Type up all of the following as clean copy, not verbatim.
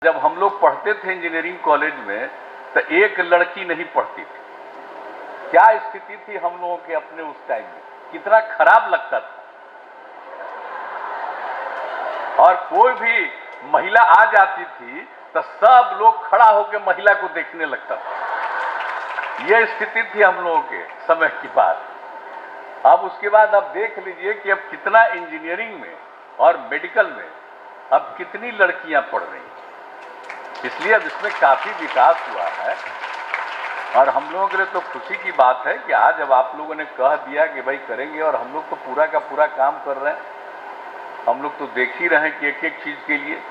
जब हम लोग पढ़ते थे इंजीनियरिंग कॉलेज में तो एक लड़की नहीं पढ़ती थी। क्या स्थिति थी हम लोगों के अपने उस टाइम में, कितना खराब लगता था। और कोई भी महिला आ जाती थी तो सब लोग खड़ा होकर महिला को देखने लगता था। यह स्थिति थी हम लोगों के समय की बात। अब उसके बाद आप देख लीजिए कि अब कितना इंजीनियरिंग में और मेडिकल में अब कितनी लड़कियां पढ़ रही हैं। इसलिए अब इसमें काफी विकास हुआ है और हम लोगों के लिए तो खुशी की बात है कि आज अब आप लोगों ने कह दिया कि भाई करेंगे, और हम लोग तो पूरा का पूरा काम कर रहे हैं। हम लोग तो देख ही रहे हैं कि एक एक चीज के लिए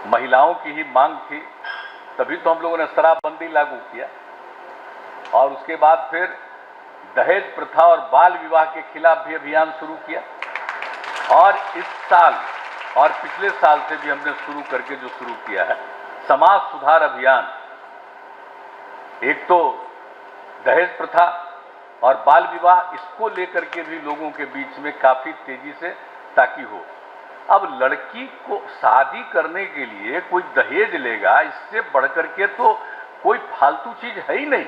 महिलाओं की ही मांग थी, तभी तो हम लोगों ने शराबबंदी लागू किया और उसके बाद फिर दहेज प्रथा और बाल विवाह के खिलाफ भी अभियान शुरू किया। और इस साल और पिछले साल से भी हमने शुरू करके जो शुरू किया है समाज सुधार अभियान। एक तो दहेज प्रथा और बाल विवाह, इसको लेकर के भी लोगों के बीच में काफी तेजी से ताकि हो। अब लड़की को शादी करने के लिए कोई दहेज लेगा, इससे बढ़कर के तो कोई फालतू चीज है ही नहीं।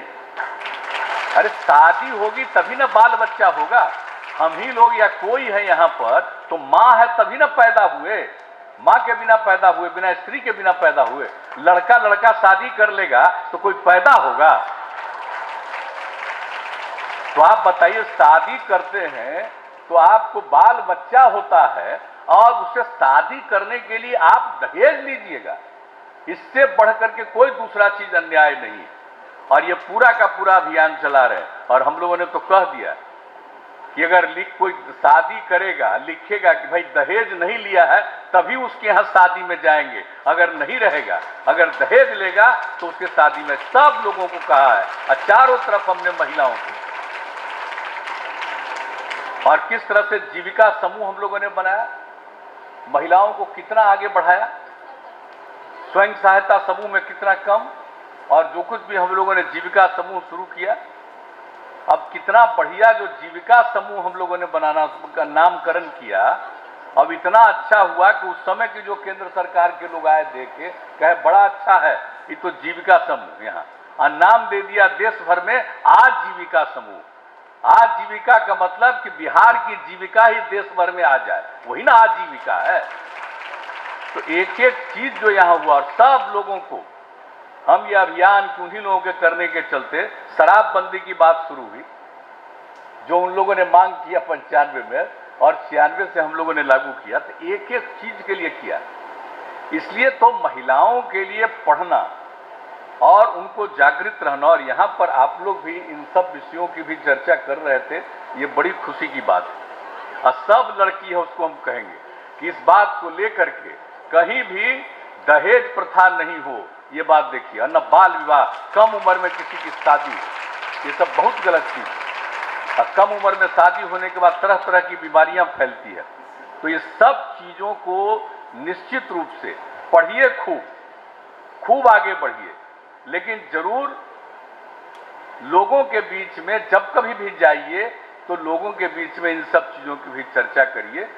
अरे शादी होगी तभी ना बाल बच्चा होगा। हम ही लोग या कोई है यहाँ पर तो माँ है तभी ना पैदा हुए। माँ के बिना पैदा हुए, बिना स्त्री के बिना पैदा हुए। लड़का लड़का शादी कर लेगा तो कोई पैदा होगा? तो आप बताइए, शादी करते हैं तो आपको बाल बच्चा होता है और उसे शादी करने के लिए आप दहेज लीजिएगा। इससे बढ़कर के कोई दूसरा चीज अन्याय नहीं। और ये पूरा का पूरा अभियान चला रहे हैं। और हम लोगों ने तो कह दिया कि अगर कोई शादी करेगा, लिखेगा कि भाई दहेज नहीं लिया है, तभी उसके यहाँ शादी में जाएंगे। अगर नहीं रहेगा, अगर दहेज लेगा तो उसके शादी में। सब लोगों को कहा है और चारों तरफ हमने महिलाओं को। और किस तरह से जीविका समूह हम लोगों ने बनाया, महिलाओं को कितना आगे बढ़ाया। स्वयं सहायता समूह में कितना कम, और जो कुछ भी हम लोगों ने जीविका समूह शुरू किया, अब कितना बढ़िया जो जीविका समूह हम लोगों ने बनाना का नामकरण किया। अब इतना अच्छा हुआ कि उस समय की जो केंद्र सरकार के लोग आए देख के कहे बड़ा अच्छा है ये तो जीविका समूह, यहाँ और नाम दे दिया देश भर में आजीविका समूह। आजीविका का मतलब कि बिहार की जीविका ही देश भर में आ जाए, वही ना आजीविका है। तो एक एक चीज जो यहाँ हुआ, और सब लोगों को हम ये अभियान उन्हीं लोगों के करने के चलते शराबबंदी की बात शुरू हुई, जो उन लोगों ने मांग किया 95 में, और 96 से हम लोगों ने लागू किया। तो एक एक चीज के लिए किया। इसलिए तो महिलाओं के लिए पढ़ना और उनको जागृत रहना, और यहाँ पर आप लोग भी इन सब विषयों की भी चर्चा कर रहे थे, ये बड़ी खुशी की बात है। और सब लड़की है उसको हम कहेंगे कि इस बात को लेकर के कहीं भी दहेज प्रथा नहीं हो, ये बात देखिए। और न बाल विवाह, कम उम्र में किसी की शादी हो, ये सब बहुत गलत चीज है। और कम उम्र में शादी होने के बाद तरह तरह की बीमारियां फैलती है। तो ये सब चीजों को निश्चित रूप से पढ़िए, खूब आगे बढ़िए, लेकिन जरूर लोगों के बीच में जब कभी भी जाइए तो लोगों के बीच में इन सब चीजों की भी चर्चा करिए।